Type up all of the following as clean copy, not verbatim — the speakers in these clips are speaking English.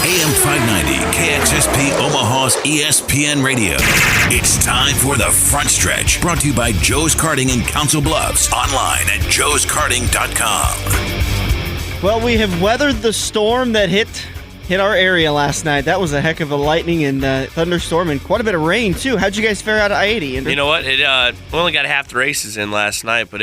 AM 590, KXSP Omaha's ESPN Radio. It's time for the Front Stretch, brought to you by Joe's Karting in Council Bluffs. Online at joeskarting.com. Well, we have weathered the storm that hit our area last night. That was a heck of a lightning and thunderstorm and quite a bit of rain, too. How'd you guys fare out of I-80, Andrew? You know what? We only got half the races in last night, but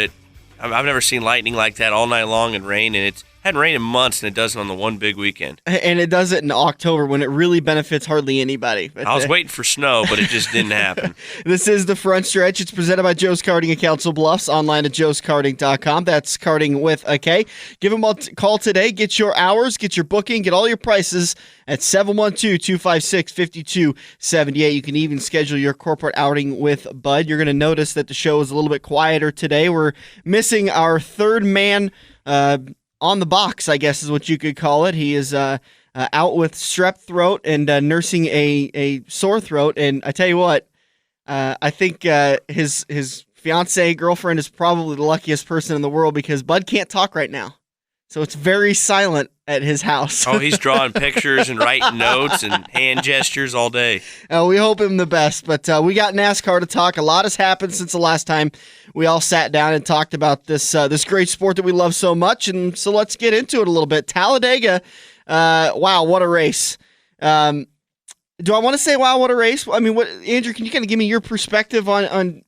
I've never seen lightning like that all night long and rain, and it hadn't rained in months, and it does it on the one big weekend. And it does it in October when it really benefits hardly anybody. But, I was waiting for snow, but it just didn't happen. This is the Front Stretch. It's presented by Joe's Karting in Council Bluffs, online at joeskarting.com. That's karting with a K. Give them a call today. Get your hours, get your booking, get all your prices at 712-256-5278. You can even schedule your corporate outing with Bud. You're going to notice that the show is a little bit quieter today. We're missing our third man on the box, I guess is what you could call it. He is out with strep throat and nursing a sore throat. And I tell you what, I think his fiance girlfriend is probably the luckiest person in the world because Bud can't talk right now. So it's very silent at his house. Oh, he's drawing pictures and writing notes and hand gestures all day. We hope him the best, but we got NASCAR to talk. A lot has happened since the last time we all sat down and talked about this great sport that we love so much, and so let's get into it a little bit. Talladega, wow, what a race. Do I want to say, wow, what a race? I mean, Andrew, can you kind of give me your perspective on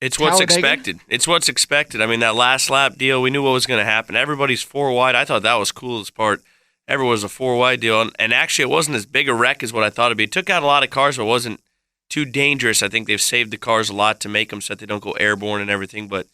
it's what's expected. It's what's expected. I mean, that last lap deal, we knew what was going to happen. Everybody's four wide. I thought that was coolest part. Everyone was a four wide deal, and actually it wasn't as big a wreck as what I thought it'd be. It took out a lot of cars, but it wasn't too dangerous. I think they've saved the cars a lot to make them so that they don't go airborne and everything. But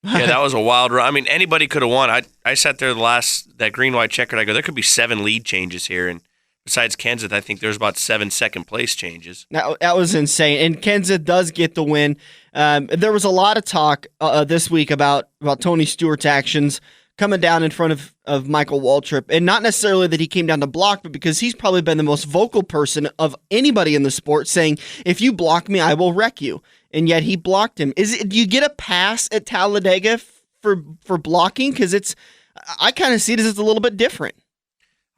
yeah, that was a wild run. I mean, anybody could have won. I sat there that green white checkered. I go, there could be 7 lead changes here, and besides Kenseth, I think there's about 7 second-place changes. That was insane. And Kenseth does get the win. There was a lot of talk this week about Tony Stewart's actions coming down in front of Michael Waltrip. And not necessarily that he came down to block, but because he's probably been the most vocal person of anybody in the sport saying, if you block me, I will wreck you. And yet he blocked him. Do you get a pass at Talladega for blocking? Because I kind of see it as it's a little bit different.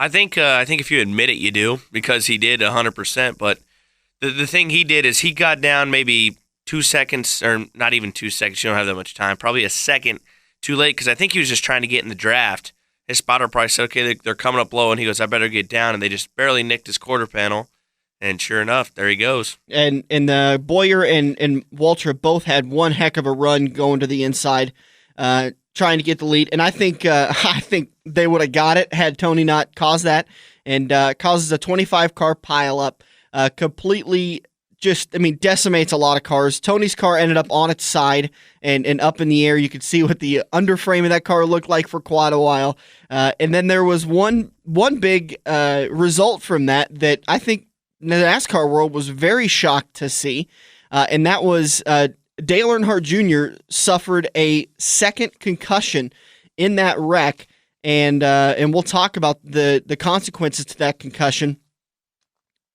I think if you admit it, you do, because he did 100%. But the thing he did is he got down maybe 2 seconds, or not even 2 seconds. You don't have that much time. Probably a second too late, because I think he was just trying to get in the draft. His spotter probably said, okay, they're coming up low, and he goes, I better get down. And they just barely nicked his quarter panel. And sure enough, there he goes. And Boyer and Waltrip both had one heck of a run going to the inside, trying to get the lead. And I think they would have got it had Tony not caused that, and causes a 25-car pileup. Completely decimates a lot of cars. Tony's car ended up on its side and up in the air. You could see what the underframe of that car looked like for quite a while. And then there was one big result from that I think the NASCAR world was very shocked to see, and that was Dale Earnhardt Jr. suffered a second concussion in that wreck, and we'll talk about the consequences to that concussion.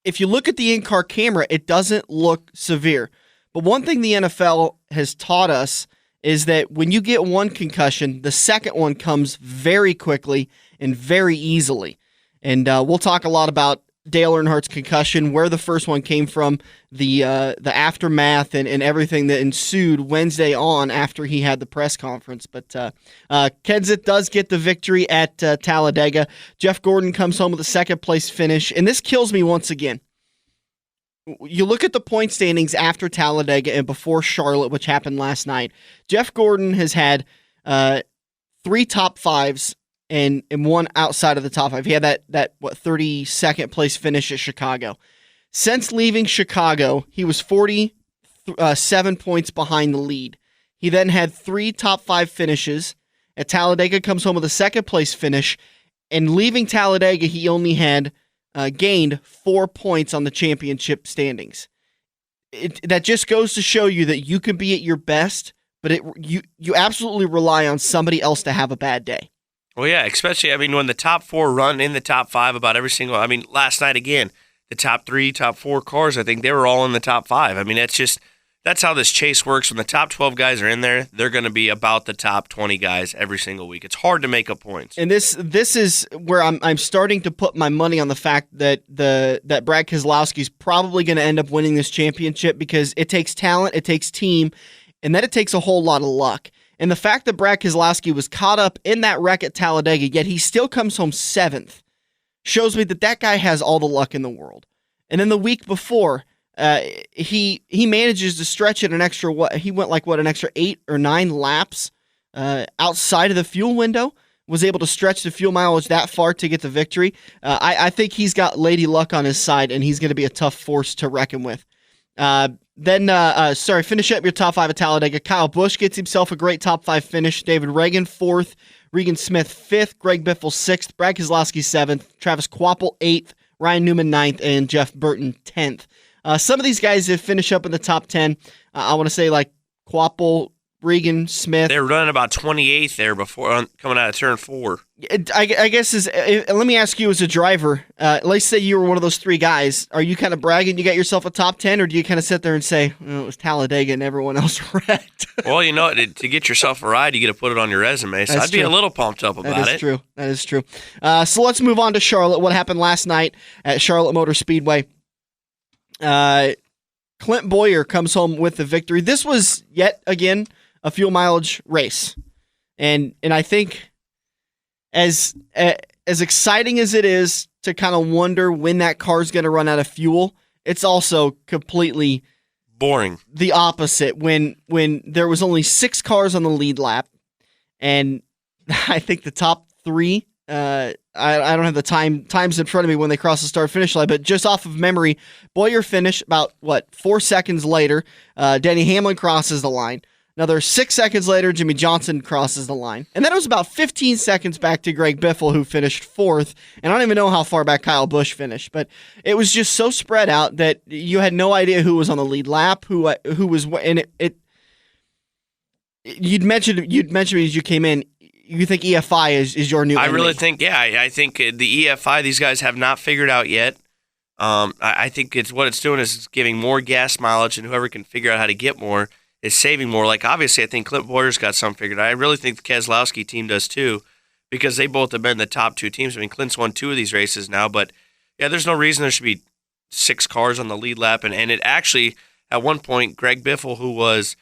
If you look at the in-car camera, it doesn't look severe. But one thing the NFL has taught us is that when you get one concussion, the second one comes very quickly and very easily. And we'll talk a lot about Dale Earnhardt's concussion, where the first one came from, the aftermath, and everything that ensued Wednesday on after he had the press conference. But Kenseth does get the victory at Talladega. Jeff Gordon comes home with a second-place finish, and this kills me once again. You look at the point standings after Talladega and before Charlotte, which happened last night. Jeff Gordon has had 3 top 5s and one outside of the top 5. He had that 32nd place finish at Chicago. Since leaving Chicago, he was 47 points behind the lead. He then had 3 top 5 finishes. At Talladega, comes home with a second place finish, and leaving Talladega, he only had gained 4 points on the championship standings. That just goes to show you that you can be at your best, but you absolutely rely on somebody else to have a bad day. Well, yeah, especially, when the top 4 run in the top 5 about every single, last night again, the top 3, top 4 cars, I think they were all in the top 5. That's that's how this chase works. When the top 12 guys are in there, they're going to be about the top 20 guys every single week. It's hard to make up points. And this is where I'm starting to put my money on the fact that that Brad Keselowski's probably going to end up winning this championship, because it takes talent, it takes team, and then it takes a whole lot of luck. And the fact that Brad Keselowski was caught up in that wreck at Talladega, yet he still comes home 7th, shows me that guy has all the luck in the world. And then the week before, he manages to stretch it an extra, an extra 8 or 9 laps outside of the fuel window, was able to stretch the fuel mileage that far to get the victory. I think he's got Lady Luck on his side, and he's going to be a tough force to reckon with. Finish up your top 5 at Talladega. Kyle Busch gets himself a great top 5 finish. David Reagan 4th, Regan Smith 5th, Greg Biffle 6th, Brad Keselowski 7th, Travis Kvapil 8th, Ryan Newman 9th, and Jeff Burton 10th. Some of these guys have finished up in the top 10. I want to say like Kvapil, Regan, Smith. They're running about 28th there before coming out of turn 4. I guess let me ask you as a driver, let's say you were one of those 3 guys. Are you kind of bragging you got yourself a top 10, or do you kind of sit there and say, it was Talladega and everyone else wrecked? Well, to get yourself a ride, you got to put it on your resume. So I'd be a little pumped up about it. That is true. So let's move on to Charlotte. What happened last night at Charlotte Motor Speedway? Clint Bowyer comes home with the victory. This was yet again a fuel mileage race, and I think as exciting as it is to kind of wonder when that car's going to run out of fuel, it's also completely boring. The opposite when there was only 6 cars on the lead lap, and I think the top 3. I don't have the times in front of me when they cross the start-finish line, but just off of memory, Bowyer finished about 4 seconds later. Denny Hamlin crosses the line. Another 6 seconds later, Jimmy Johnson crosses the line. And then it was about 15 seconds back to Greg Biffle, who finished 4th. And I don't even know how far back Kyle Busch finished, but it was just so spread out that you had no idea who was on the lead lap, who was, and you'd mentioned as you came in. You think EFI is your new enemy? I really think, I think the EFI, these guys have not figured out yet. I think what it's doing is it's giving more gas mileage, and whoever can figure out how to get more is saving more. Like, obviously, I think Clint Bowyer's got some figured out. I really think the Keselowski team does too, because they both have been the top 2 teams. I mean, Clint's won 2 of these races now, but yeah, there's no reason there should be 6 cars on the lead lap. And it actually, at one point, Greg Biffle, who was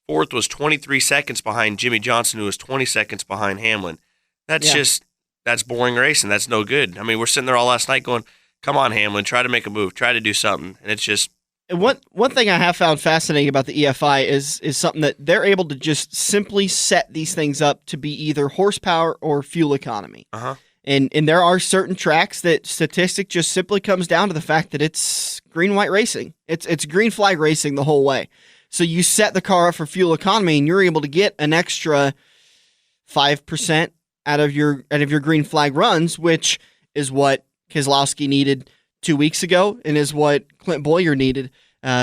4th, was 23 seconds behind Jimmy Johnson, who was 20 seconds behind Hamlin. That's boring racing. That's no good. I mean, we're sitting there all last night going, come on, Hamlin, try to make a move, try to do something. And it's just... And one thing I have found fascinating about the EFI is something that they're able to just simply set these things up to be either horsepower or fuel economy. Uh-huh. And there are certain tracks that statistic just simply comes down to the fact that it's green-white racing. It's green flag racing the whole way. So you set the car up for fuel economy, and you're able to get an extra 5% out of your green flag runs, which is what Keselowski needed 2 weeks ago, and is what Clint Bowyer needed.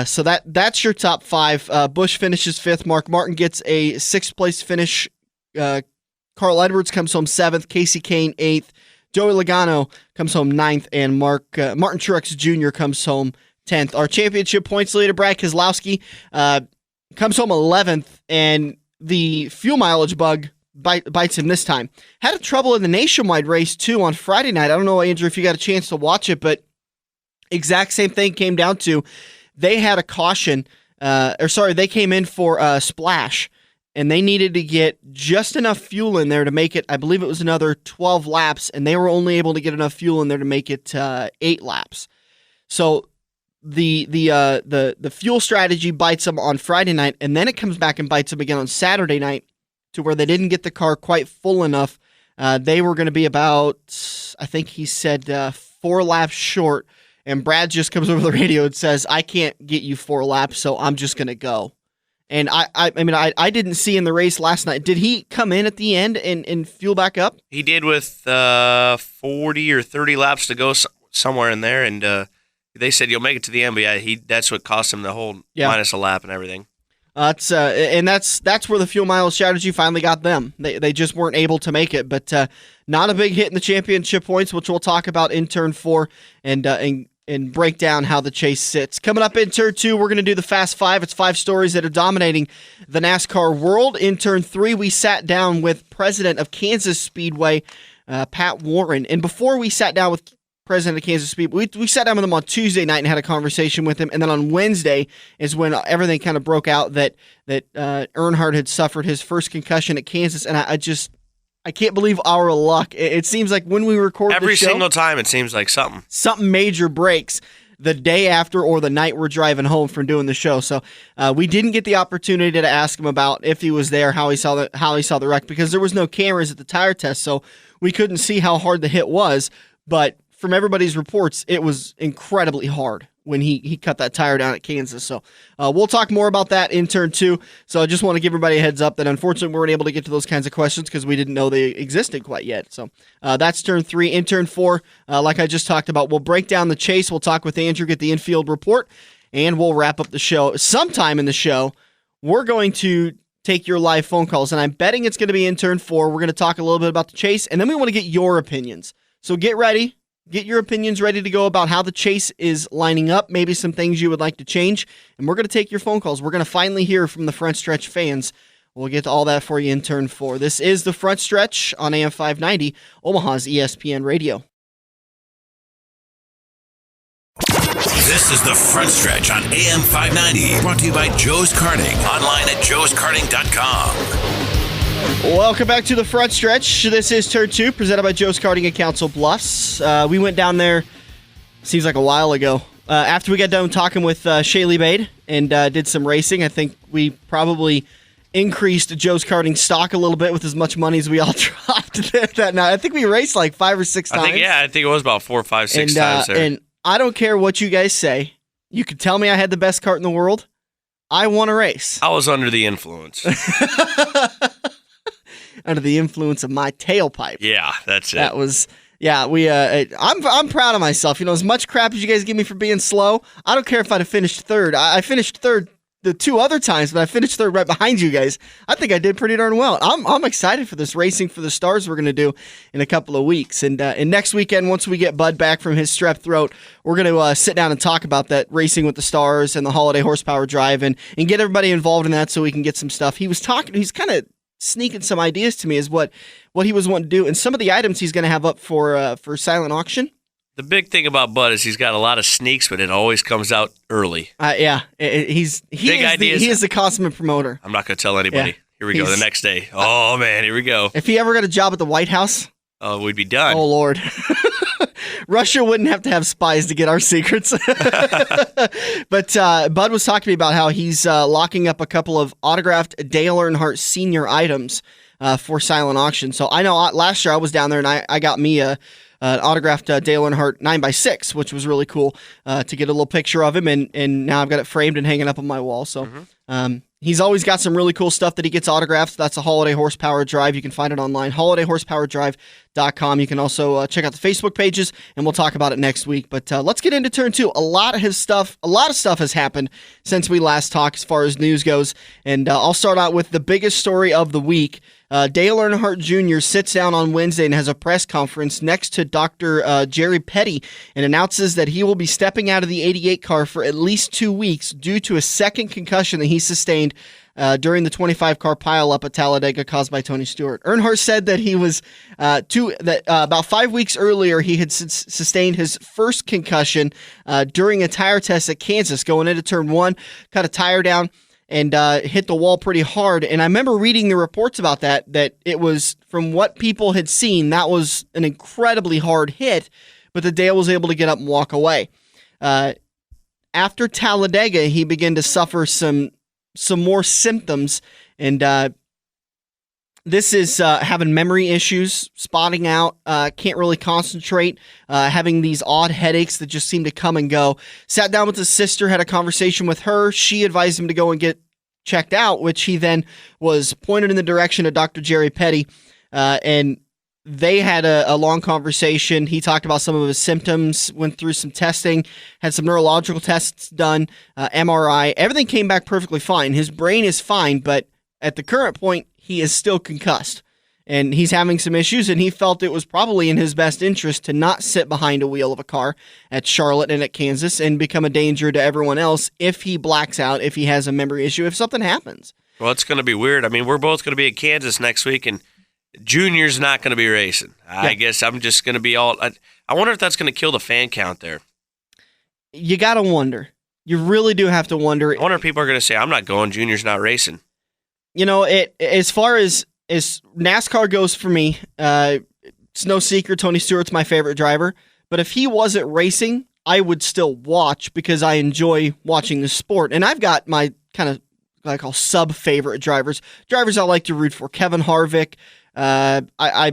So that's your top 5. Busch finishes 5th. Mark Martin gets a 6th place finish. Carl Edwards comes home 7th. Casey Kane 8th. Joey Logano comes home 9th, and Martin Truex Jr. comes home 10th. Our championship points leader, Brad Keselowski, comes home 11th, and the fuel mileage bug bites him this time. Had trouble in the nationwide race, too, on Friday night. I don't know, Andrew, if you got a chance to watch it, but exact same thing came down to they had a caution, they came in for a splash, and they needed to get just enough fuel in there to make it, I believe it was another 12 laps, and they were only able to get enough fuel in there to make it 8 laps. So the fuel strategy bites them on Friday night, and then it comes back and bites them again on Saturday night, to where they didn't get the car quite full enough. They were going to be about, I think he said 4 laps short, and Brad just comes over the radio and says, I can't get you 4 laps, so I'm just going to go. And I didn't see in the race last night. Did he come in at the end and fuel back up? He did with 40 or 30 laps to go somewhere in there, and they said you'll make it to the end, but that's what cost him the whole minus a lap and everything. That's where the fuel mileage strategy finally got them. They just weren't able to make it, but not a big hit in the championship points, which we'll talk about in turn 4, and and break down how the chase sits. Coming up in Turn 2, we're going to do the Fast Five. It's 5 stories that are dominating the NASCAR world. In Turn 3, we sat down with president of Kansas Speedway, Pat Warren. And before we sat down with president of Kansas Speedway, we sat down with him on Tuesday night and had a conversation with him. And then on Wednesday is when everything kind of broke out that Earnhardt had suffered his first concussion at Kansas. And I can't believe our luck. It seems like when we record every show, single time, it seems like something major breaks the day after or the night we're driving home from doing the show. So we didn't get the opportunity to ask him about if he was there, how he saw the wreck, because there was no cameras at the tire test, so we couldn't see how hard the hit was. But from everybody's reports, it was incredibly hard when he cut that tire down at Kansas. So we'll talk more about that in Turn 2. So I just want to give everybody a heads up that unfortunately we weren't able to get to those kinds of questions because we didn't know they existed quite yet. So that's Turn 3. In Turn 4, like I just talked about, we'll break down the chase. We'll talk with Andrew, get the infield report, and we'll wrap up the show. Sometime in the show, we're going to take your live phone calls, and I'm betting it's going to be in Turn 4. We're going to talk a little bit about the chase, and then we want to get your opinions. So get ready. Get your opinions ready to go about how the chase is lining up, maybe some things you would like to change, and we're going to take your phone calls. We're going to finally hear from the Front Stretch fans. We'll get to all that for you in Turn 4. This is the Front Stretch on AM 590, Omaha's ESPN Radio. This is the Front Stretch on AM 590, brought to you by Joe's Karting, online at joeskarting.com. Welcome back to the Front Stretch. This is Turn 2, presented by Joe's Karting and Council Bluffs. We went down there, seems like a while ago, after we got done talking with Shaylee Bade and did some racing. I think we probably increased Joe's Karting stock a little bit with as much money as we all dropped that night. I think we raced like 5 or 6 times. I think it was about 4, 5, 6 times there. And I don't care what you guys say. You could tell me I had the best kart in the world. I won a race. I was under the influence. Under the influence of my tailpipe. Yeah, that's it. That was, I'm proud of myself. You know, as much crap as you guys give me for being slow, I don't care if I'd have finished third. I finished third the 2 other times, but I finished third right behind you guys. I think I did pretty darn well. I'm excited for this Racing for the Stars we're going to do in a couple of weeks. And next weekend, once we get Bud back from his strep throat, we're going to sit down and talk about that Racing with the Stars and the Holiday Horsepower Drive and get everybody involved in that so we can get some stuff. He's kind of sneaking some ideas to me is what he was wanting to do, and some of the items he's going to have up for silent auction. The big thing about Bud is he's got a lot of sneaks, but it always comes out early. He is the consummate promoter. I'm not going to tell anybody. Yeah, here we go. The next day. Oh man, here we go. If he ever got a job at the White House, we'd be done. Oh Lord. Russia wouldn't have to have spies to get our secrets. But Bud was talking to me about how he's locking up a couple of autographed Dale Earnhardt Sr. items for silent auction. So I know last year I was down there and I got me an autographed Dale Earnhardt 9x6, which was really cool to get a little picture of him. And now I've got it framed and hanging up on my wall. So he's always got some really cool stuff that he gets autographed. That's a Holiday Horsepower Drive. You can find it online, holidayhorsepowerdrive.com. You can also check out the Facebook pages, and we'll talk about it next week. But let's get into Turn 2. A lot of stuff has happened since we last talked as far as news goes. And I'll start out with the biggest story of the week. Dale Earnhardt Jr. sits down on Wednesday and has a press conference next to Dr. Jerry Petty and announces that he will be stepping out of the 88 car for at least 2 weeks due to a second concussion that he sustained during the 25-car pileup at Talladega caused by Tony Stewart. Earnhardt said that he was about 5 weeks earlier he had sustained his first concussion during a tire test at Kansas going into Turn 1, cut a tire down, and hit the wall pretty hard. And I remember reading the reports about that it was, from what people had seen, that was an incredibly hard hit, but that Dale was able to get up and walk away. After Talladega, he began to suffer some more symptoms, and this is having memory issues, spotting out, can't really concentrate, having these odd headaches that just seem to come and go. Sat down with his sister, had a conversation with her. She advised him to go and get checked out, which he then was pointed in the direction of Dr. Jerry Petty, and they had a long conversation. He talked about some of his symptoms, went through some testing, had some neurological tests done, MRI. Everything came back perfectly fine. His brain is fine, but at the current point, he is still concussed. and he's having some issues, and he felt it was probably in his best interest to not sit behind a wheel of a car at Charlotte and at Kansas and become a danger to everyone else if he blacks out, if he has a memory issue, if something happens. Well, it's going to be weird. I mean, we're both going to be at Kansas next week, and Junior's not going to be racing. I guess I'm just going to be all. I wonder if that's going to kill the fan count there. You got to wonder. You really do have to wonder. I wonder if people are going to say, I'm not going, Junior's not racing. You know, as far as NASCAR goes for me, it's no secret Tony Stewart's my favorite driver. But if he wasn't racing, I would still watch because I enjoy watching the sport. And I've got my kind of what I call sub-favorite drivers. Drivers I like to root for. Kevin Harvick. I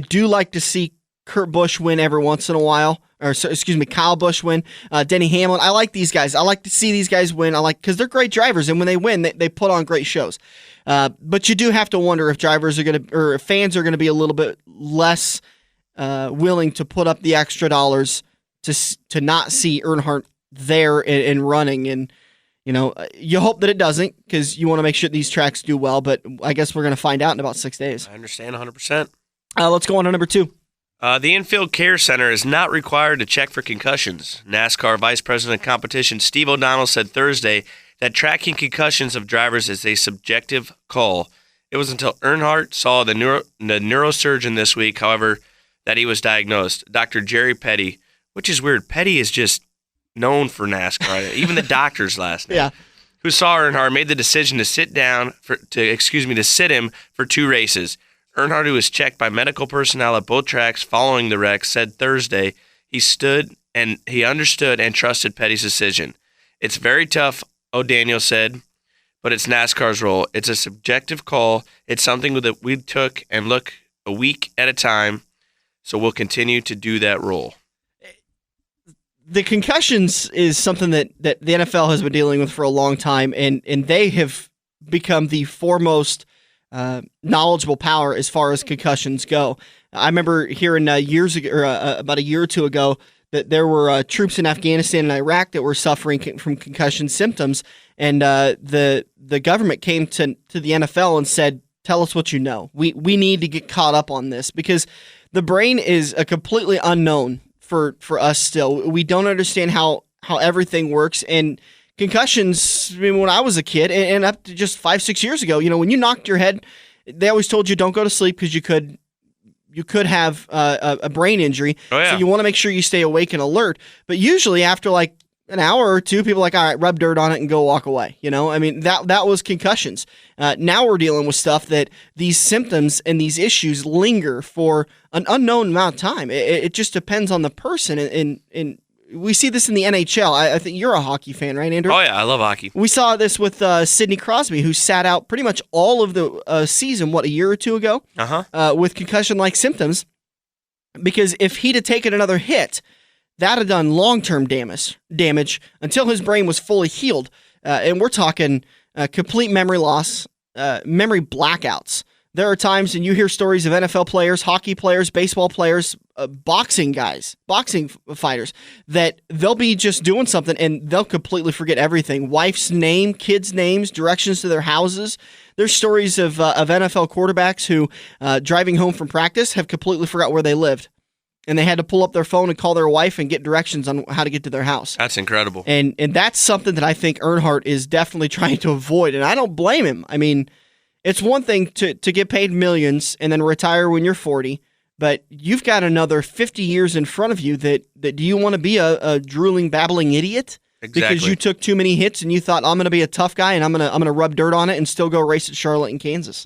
do like to see Kurt Busch win every once in a while. Kyle Busch win. Denny Hamlin. I like these guys. I like to see these guys win. Because they're great drivers, and when they win, they put on great shows. But you do have to wonder if if fans are gonna be a little bit less willing to put up the extra dollars to not see Earnhardt there and running. And you hope that it doesn't, because you want to make sure these tracks do well. But I guess we're gonna find out in about 6 days. I understand 100%. Let's go on to number 2. The Infield Care Center is not required to check for concussions. NASCAR Vice President of Competition Steve O'Donnell said Thursday that tracking concussions of drivers is a subjective call. It was until Earnhardt saw the neurosurgeon this week, however, that he was diagnosed. Dr. Jerry Petty, which is weird. Petty is just known for NASCAR. Even the doctor's last name. Yeah. Who saw Earnhardt made the decision to sit him for 2 races. Earnhardt, who was checked by medical personnel at both tracks following the wreck, said Thursday he understood and trusted Petty's decision. It's very tough, O'Daniel said, but it's NASCAR's role. It's a subjective call. It's something that we took and look a week at a time, so we'll continue to do that role. The concussions is something that the NFL has been dealing with for a long time, and they have become the foremost knowledgeable power as far as concussions go. I remember hearing years ago, or about a year or two ago, that there were troops in Afghanistan and Iraq that were suffering from concussion symptoms, and the government came to the NFL and said, "Tell us what you know. We need to get caught up on this, because the brain is a completely unknown for us still. We don't understand how everything works." And concussions, I mean, when I was a kid, and up to just 5-6 years ago, when you knocked your head, they always told you don't go to sleep because you could have a brain injury. Oh, yeah. So you want to make sure you stay awake and alert. But usually after like an hour or two, people are like, all right, rub dirt on it and go walk away. I mean, that was concussions. Now we're dealing with stuff that these symptoms and these issues linger for an unknown amount of time. It just depends on the person, and we see this in the NHL. I think you're a hockey fan, right, Andrew? Oh, yeah, I love hockey. We saw this with Sidney Crosby, who sat out pretty much all of the season, a year or two ago, with concussion-like symptoms, because if he'd have taken another hit, that had done long-term damage until his brain was fully healed. And we're talking complete memory loss, memory blackouts. There are times, and you hear stories of NFL players, hockey players, baseball players, boxing fighters, that they'll be just doing something and they'll completely forget everything. Wife's name, kids' names, directions to their houses. There's stories of NFL quarterbacks who, driving home from practice, have completely forgot where they lived. And they had to pull up their phone and call their wife and get directions on how to get to their house. That's incredible. And that's something that I think Earnhardt is definitely trying to avoid. And I don't blame him. I mean, it's one thing to get paid millions and then retire when you're 40, but you've got another 50 years in front of you that do you want to be a drooling, babbling idiot? Exactly. Because you took too many hits and you thought, I'm going to be a tough guy and I'm going to rub dirt on it and still go race at Charlotte and Kansas.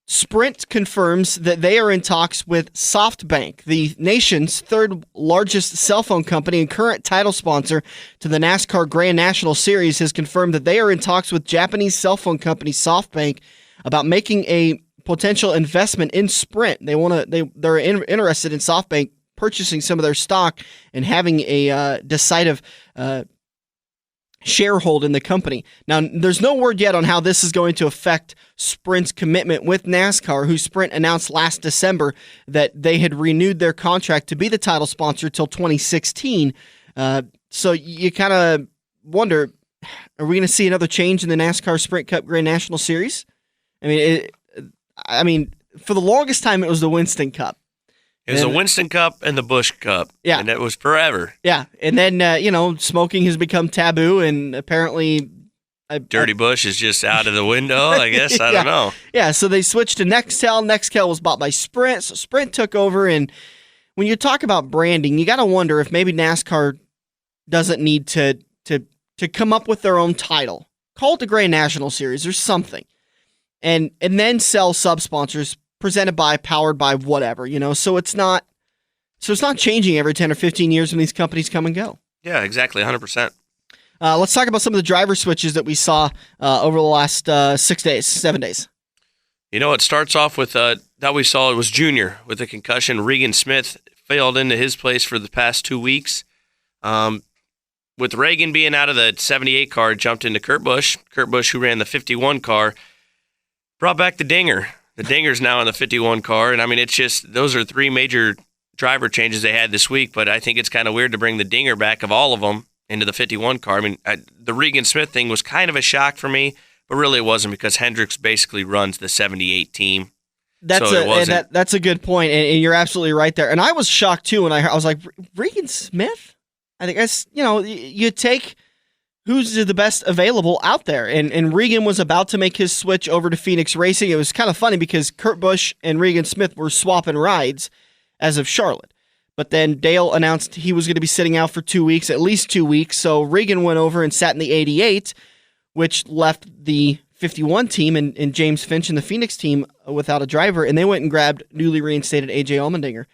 Sprint confirms that they are in talks with SoftBank, the nation's third largest cell phone company and current title sponsor to the NASCAR Grand National Series, has confirmed that they are in talks with Japanese cell phone company SoftBank about making a potential investment in Sprint. They're interested in SoftBank purchasing some of their stock and having a decisive sharehold in the company. Now, there's no word yet on how this is going to affect Sprint's commitment with NASCAR, who Sprint announced last December that they had renewed their contract to be the title sponsor till 2016. So you kind of wonder, are we going to see another change in the NASCAR Sprint Cup Grand National Series? I mean, I mean, for the longest time, it was the Winston Cup. It was the Winston Cup and the Busch Cup. Yeah. And it was forever. Yeah. And then, smoking has become taboo, and apparently Dirty Bush is just out of the window, I guess. I don't know. Yeah, so they switched to Nextel. Nextel was bought by Sprint, so Sprint took over. And when you talk about branding, you got to wonder if maybe NASCAR doesn't need to come up with their own title. Call it the Grand National Series or something. And then sell sub-sponsors presented by, powered by, whatever, So it's not changing every 10 or 15 years when these companies come and go. Yeah, exactly, 100%. Let's talk about some of the driver switches that we saw over the last 7 days. It starts off with that we saw it was Junior with a concussion. Regan Smith failed into his place for the past 2 weeks. With Reagan being out of the 78 car, jumped into Kurt Busch. Kurt Busch, who ran the 51 car, brought back the Dinger. The Dinger's now in the 51 car, and I mean, it's just those are 3 major driver changes they had this week. But I think it's kind of weird to bring the Dinger back of all of them into the 51 car. I mean, the Regan Smith thing was kind of a shock for me, but really it wasn't because Hendricks basically runs the 78 team. That's a good point, and you're absolutely right there. And I was shocked too when I was like, Regan Smith? I think that's, you take who's the best available out there. And Regan was about to make his switch over to Phoenix Racing. It was kind of funny because Kurt Busch and Regan Smith were swapping rides as of Charlotte. But then Dale announced he was going to be sitting out for 2 weeks, at least 2 weeks. So Regan went over and sat in the 88, which left the 51 team and James Finch and the Phoenix team without a driver. And they went and grabbed newly reinstated AJ Allmendinger.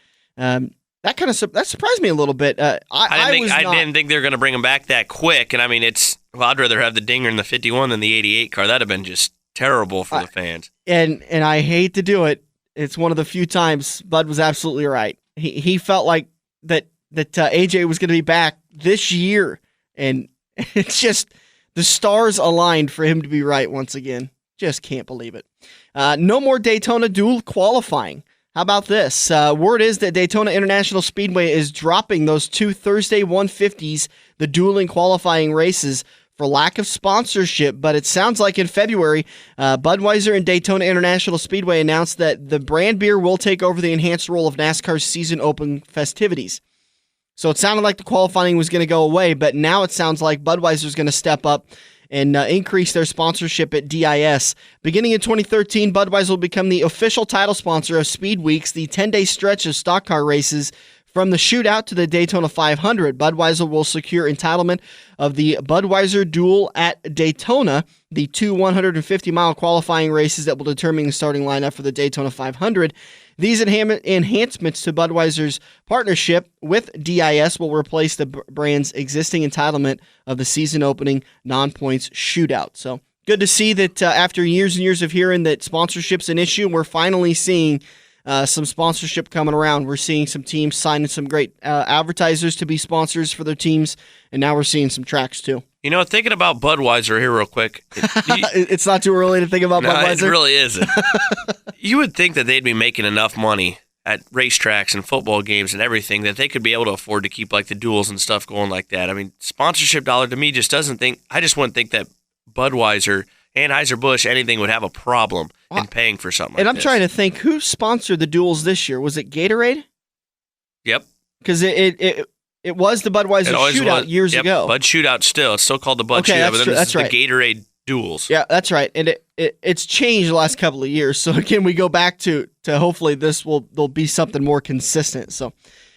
That surprised me a little bit. I didn't think they were going to bring him back that quick. And I mean, I'd rather have the Dinger in the 51 than the 88 car. That'd have been just terrible for the fans. And I hate to do it. It's one of the few times Bud was absolutely right. He felt like that AJ was going to be back this year, and it's just the stars aligned for him to be right once again. Just can't believe it. No more Daytona dual qualifying. How about this? Word is that Daytona International Speedway is dropping those 2 Thursday 150s, the dueling qualifying races, for lack of sponsorship, but it sounds like in February, Budweiser and Daytona International Speedway announced that the brand beer will take over the enhanced role of NASCAR's season open festivities. So it sounded like the qualifying was going to go away, but now it sounds like Budweiser's going to step up and increase their sponsorship at DIS. Beginning in 2013, Budweiser will become the official title sponsor of Speed Weeks, the 10-day stretch of stock car races. From the shootout to the Daytona 500, Budweiser will secure entitlement of the Budweiser Duel at Daytona, the 2 150-mile qualifying races that will determine the starting lineup for the Daytona 500. These enhancements to Budweiser's partnership with DIS will replace the brand's existing entitlement of the season-opening non-points shootout. So good to see that after years and years of hearing that sponsorship's an issue, we're finally seeing some sponsorship coming around. We're seeing some teams signing some great advertisers to be sponsors for their teams, and now we're seeing some tracks too. Thinking about Budweiser here real quick. It's not too early to think about Budweiser. It really isn't. You would think that they'd be making enough money at racetracks and football games and everything that they could be able to afford to keep like the duels and stuff going like that. I mean, sponsorship dollar to me just doesn't think. I just wouldn't think that Budweiser, Anheuser-Busch, anything would have a problem in paying for something like this. And I'm trying to think, who sponsored the duels this year? Was it Gatorade? Yep. Because it was the Budweiser Shootout years ago. Bud Shootout still. It's still called the Bud Shootout, but then this is the Gatorade duels. Yeah, that's right. And it's changed the last couple of years. So again, we go back to hopefully there'll be something more consistent. So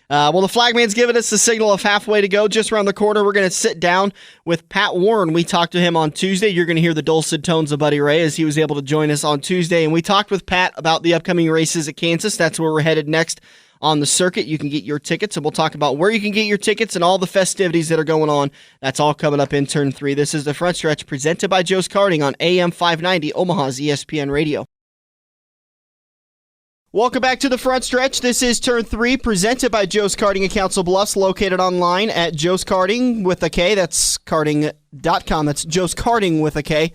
the flagman's giving us the signal of halfway to go. Just around the corner, we're going to sit down with Pat Warren. We talked to him on Tuesday. You're going to hear the dulcet tones of Buddy Ray as he was able to join us on Tuesday. And we talked with Pat about the upcoming races at Kansas. That's where we're headed next on the circuit. You can get your tickets, and we'll talk about where you can get your tickets and all the festivities that are going on. That's all coming up in Turn 3. This is The Front Stretch, presented by Joe's Karting on AM 590, Omaha's ESPN Radio. Welcome back to The Front Stretch. This is Turn 3, presented by Joe's Karting in Council Bluffs, located online at Joe's Karting with a K. That's karting.com. That's Joe's Karting with a K,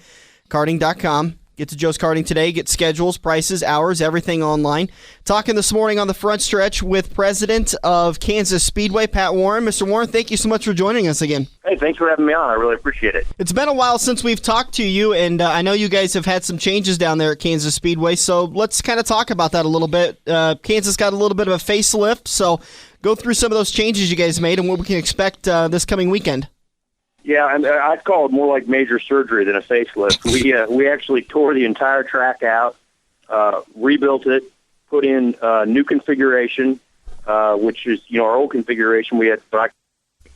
karting.com. Get to Joe's Karting today. Get schedules, prices, hours, everything online. Talking this morning on The Front Stretch with President of Kansas Speedway, Pat Warren. Mr. Warren, thank you so much for joining us again. Hey, thanks for having me on. I really appreciate it. It's been a while since we've talked to you, and I know you guys have had some changes down there at Kansas Speedway, so let's kind of talk about that a little bit. Kansas got a little bit of a facelift, so go through some of those changes you guys made and what we can expect this coming weekend. Yeah, and I'd call it more like major surgery than a facelift. We actually tore the entire track out, rebuilt it, put in new configuration, which is, our old configuration, we had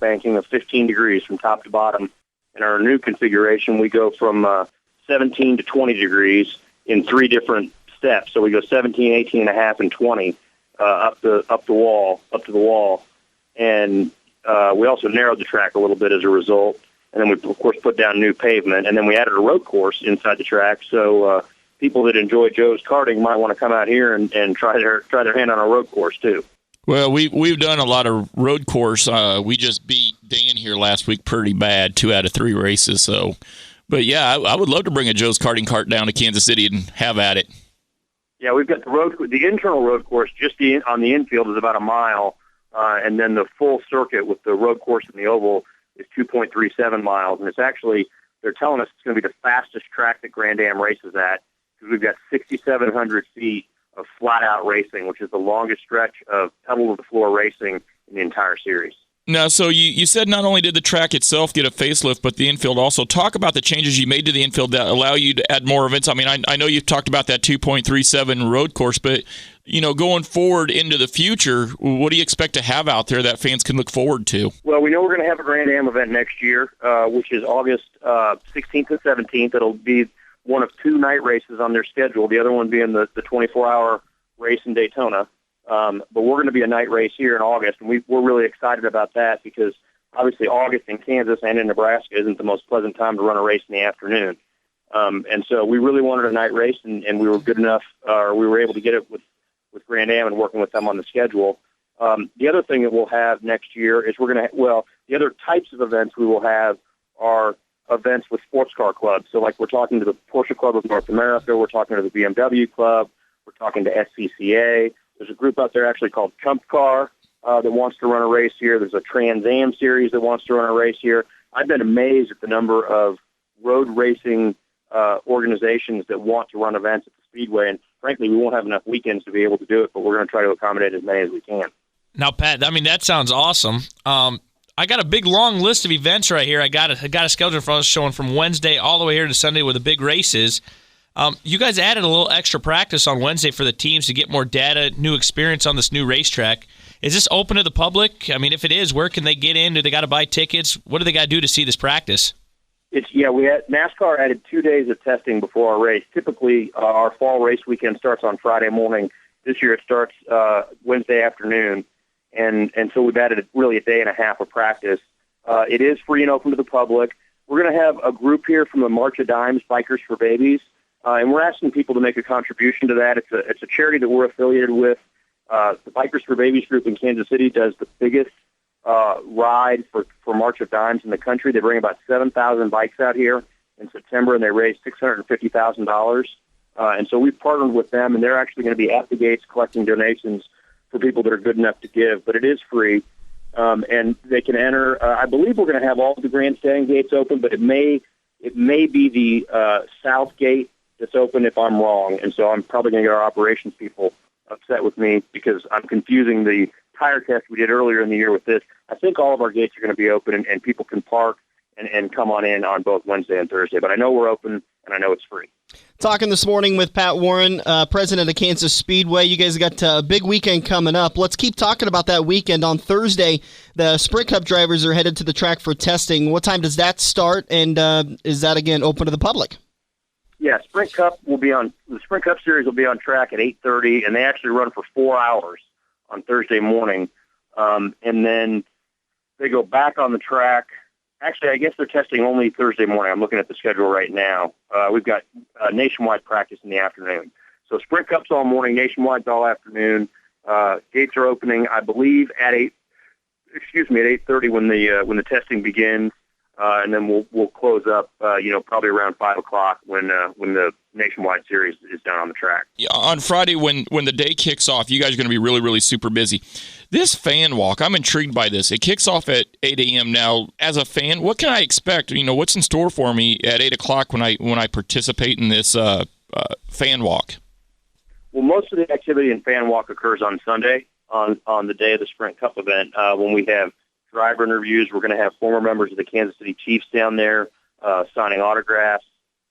banking of 15 degrees from top to bottom. In our new configuration, we go from 17 to 20 degrees in 3 different steps. So we go 17, 18 and a half, and 20 up to the wall. And we also narrowed the track a little bit as a result. And then we, of course, put down new pavement. And then we added a road course inside the track. So people that enjoy Joe's karting might want to come out here and try their hand on a road course too. Well, we've done a lot of road course. We just beat Dan here last week pretty bad, 2 out of 3 races. So, but yeah, I would love to bring a Joe's karting cart down to Kansas City and have at it. Yeah, we've got the internal road course just on the infield is about a mile, and then the full circuit with the road course in the oval is 2.37 miles, and it's actually, they're telling us it's going to be the fastest track that Grand Am races at, because we've got 6,700 feet of flat-out racing, which is the longest stretch of pedal-to-the-floor racing in the entire series. Now, so you said not only did the track itself get a facelift, but the infield also. Talk about the changes you made to the infield that allow you to add more events. I mean, I know you've talked about that 2.37 road course, but, going forward into the future, what do you expect to have out there that fans can look forward to? Well, we know we're going to have a Grand Am event next year, which is August 16th and 17th. It'll be one of 2 night races on their schedule, the other one being the 24-hour race in Daytona. But we're going to be a night race here in August, and we're really excited about that because obviously August in Kansas and in Nebraska isn't the most pleasant time to run a race in the afternoon. And so we really wanted a night race, and we were good enough, or we were able to get it with Grand Am and working with them on the schedule. The other thing that we'll have next year is the other types of events we will have are events with sports car clubs. So like we're talking to the Porsche Club of North America, we're talking to the BMW Club, we're talking to SCCA. There's a group out there actually called Chump Car that wants to run a race here. There's a Trans Am series that wants to run a race here. I've been amazed at the number of road racing organizations that want to run events at the Speedway. And frankly, we won't have enough weekends to be able to do it, but we're going to try to accommodate as many as we can. Now, Pat, that sounds awesome. I got a big, long list of events right here. I got a schedule for us showing from Wednesday all the way here to Sunday where the big race is. You guys added a little extra practice on Wednesday for the teams to get more data, new experience on this new racetrack. Is this open to the public? I mean, if it is, where can they get in? Do they got to buy tickets? What do they got to do to see this practice? NASCAR added 2 days of testing before our race. Typically, our fall race weekend starts on Friday morning. This year it starts Wednesday afternoon. And so we've added really a day and a half of practice. It is free and open to the public. We're going to have a group here from the March of Dimes, Bikers for Babies, and we're asking people to make a contribution to that. It's a charity that we're affiliated with. The Bikers for Babies group in Kansas City does the biggest ride for March of Dimes in the country. They bring about 7,000 bikes out here in September, and they raise $650,000. And so we've partnered with them, and they're actually going to be at the gates collecting donations for people that are good enough to give, but it is free, and they can enter. I believe we're going to have all the grandstand gates open, but it may be the south gate that's open if I'm wrong, and so I'm probably going to get our operations people upset with me because I'm confusing the tire test we did earlier in the year with this. I think all of our gates are going to be open, and people can park and come on in on both Wednesday and Thursday, but I know we're open, and I know it's free. Talking this morning with Pat Warren, president of Kansas Speedway. You guys got a big weekend coming up. Let's keep talking about that weekend. On Thursday, the Sprint Cup drivers are headed to the track for testing. What time does that start, and is that, again, open to the public? Yeah, the Sprint Cup series will be on track at 8:30, and they actually run for 4 hours on Thursday morning. And then they go back on the track. Actually, I guess they're testing only Thursday morning. I'm looking at the schedule right now. We've got nationwide practice in the afternoon. So Sprint Cup's all morning, nationwide's all afternoon. Gates are opening, I believe, at 8:30 when the testing begins. and then we'll close up, probably around 5 o'clock when the Nationwide Series is done on the track. Yeah, on Friday, when the day kicks off, you guys are going to be really, really super busy. This fan walk, I'm intrigued by this. It kicks off at 8 a.m. Now, as a fan, what can I expect? What's in store for me at 8 o'clock when I participate in this fan walk? Well, most of the activity in fan walk occurs on Sunday, on the day of the Sprint Cup event, when we have driver interviews. We're going to have former members of the Kansas City Chiefs down there signing autographs.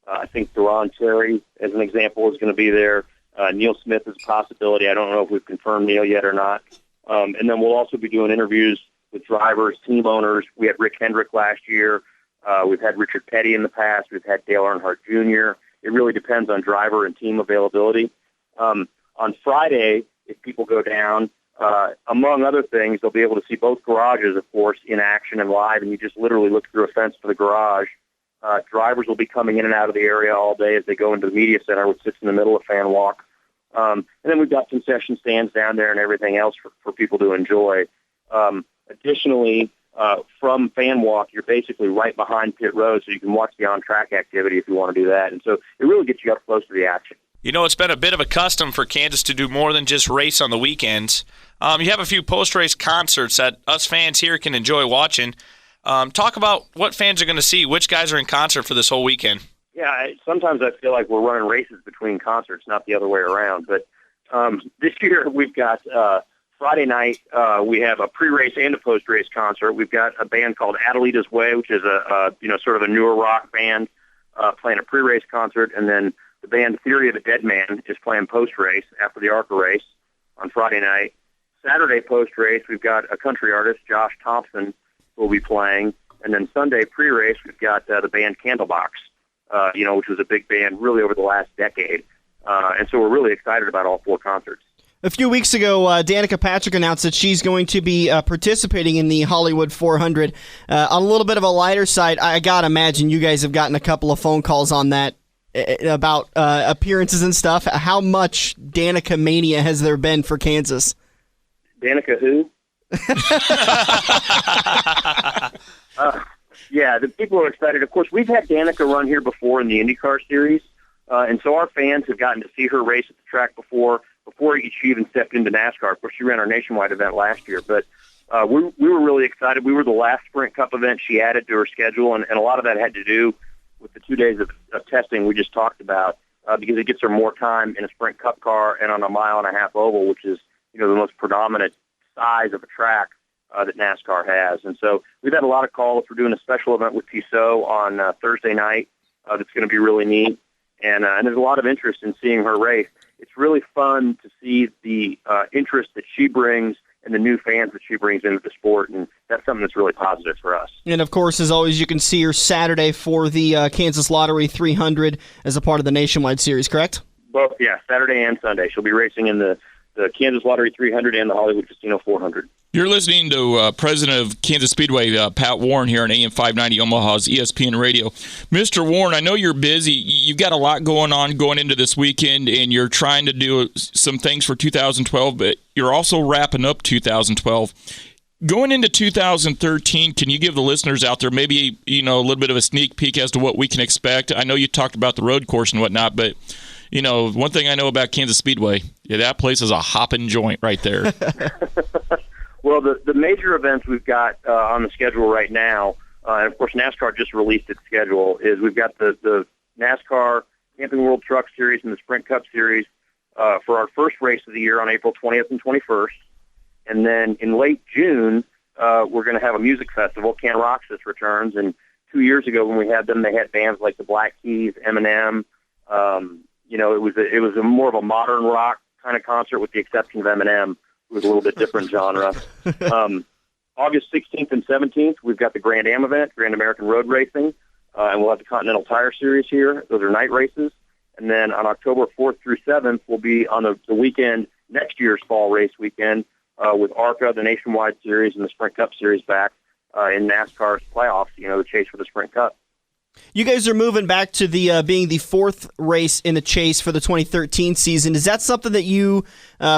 I think Deron Terry, as an example, is going to be there. Neil Smith is a possibility. I don't know if we've confirmed Neil yet or not. And then we'll also be doing interviews with drivers, team owners. We had Rick Hendrick last year. We've had Richard Petty in the past. We've had Dale Earnhardt Jr. It really depends on driver and team availability. On Friday, if people go down, among other things, they'll be able to see both garages, of course, in action and live, and you just literally look through a fence to the garage. Drivers will be coming in and out of the area all day as they go into the media center, which sits in the middle of fan walk. And then we've got concession stands down there and everything else for people to enjoy. Additionally, from fan walk, you're basically right behind pit road, so you can watch the on-track activity if you want to do that. And so it really gets you up close to the action. It's been a bit of a custom for Kansas to do more than just race on the weekends. You have a few post-race concerts that us fans here can enjoy watching. Talk about what fans are going to see, which guys are in concert for this whole weekend. Yeah, sometimes I feel like we're running races between concerts, not the other way around. But this year we've got Friday night, we have a pre-race and a post-race concert. We've got a band called Adelita's Way, which is a sort of a newer rock band playing a pre-race concert, and then the band Theory of a Dead Man is playing post-race after the ARCA race on Friday night. Saturday post-race, we've got a country artist, Josh Thompson, who will be playing. And then Sunday pre-race, we've got the band Candlebox, which was a big band really over the last decade. And so we're really excited about all four concerts. A few weeks ago, Danica Patrick announced that she's going to be participating in the Hollywood 400. On a little bit of a lighter side, I got to imagine you guys have gotten a couple of phone calls on that about appearances and stuff. How much Danica mania has there been for Kansas? Danica who? Yeah, the people are excited. Of course, we've had Danica run here before in the IndyCar Series, and so our fans have gotten to see her race at the track before she even stepped into NASCAR. Of course, she ran our nationwide event last year, but we were really excited. We were the last Sprint Cup event she added to her schedule, and a lot of that had to do with the 2 days of testing we just talked about, because it gets her more time in a Sprint Cup car and on a 1.5 mile oval, which is the most predominant size of a track that NASCAR has. And so we've had a lot of calls. We're doing a special event with Tissot on Thursday night that's going to be really neat, and there's a lot of interest in seeing her race. It's really fun to see the interest that she brings and the new fans that she brings into the sport, and that's something that's really positive for us. And, of course, as always, you can see her Saturday for the Kansas Lottery 300 as a part of the Nationwide Series, correct? Both, yeah, Saturday and Sunday. She'll be racing in the Kansas Lottery 300 and the Hollywood Casino 400. You're listening to President of Kansas Speedway, Pat Warren, here on AM 590 Omaha's ESPN Radio. Mr. Warren, I know you're busy. You've got a lot going on going into this weekend, and you're trying to do some things for 2012, but you're also wrapping up 2012. Going into 2013, can you give the listeners out there maybe a little bit of a sneak peek as to what we can expect? I know you talked about the road course and whatnot, but one thing I know about Kansas Speedway, that place is a hopping joint right there. Well, the major events we've got on the schedule right now, and of course NASCAR just released its schedule, is we've got the NASCAR Camping World Truck Series and the Sprint Cup Series for our first race of the year on April 20th and 21st. And then in late June, we're going to have a music festival. Can Roxas returns, and 2 years ago when we had them, they had bands like the Black Keys, Eminem. It was a more of a modern rock kind of concert, with the exception of Eminem. It was a little bit different genre. August 16th and 17th, we've got the Grand Am event, Grand American Road Racing, and we'll have the Continental Tire Series here. Those are night races. And then on October 4th through 7th, we'll be on the weekend, next year's fall race weekend, with ARCA, the Nationwide Series, and the Sprint Cup Series back in NASCAR's playoffs, the chase for the Sprint Cup. You guys are moving back to the being the fourth race in the chase for the 2013 season. Is that something that you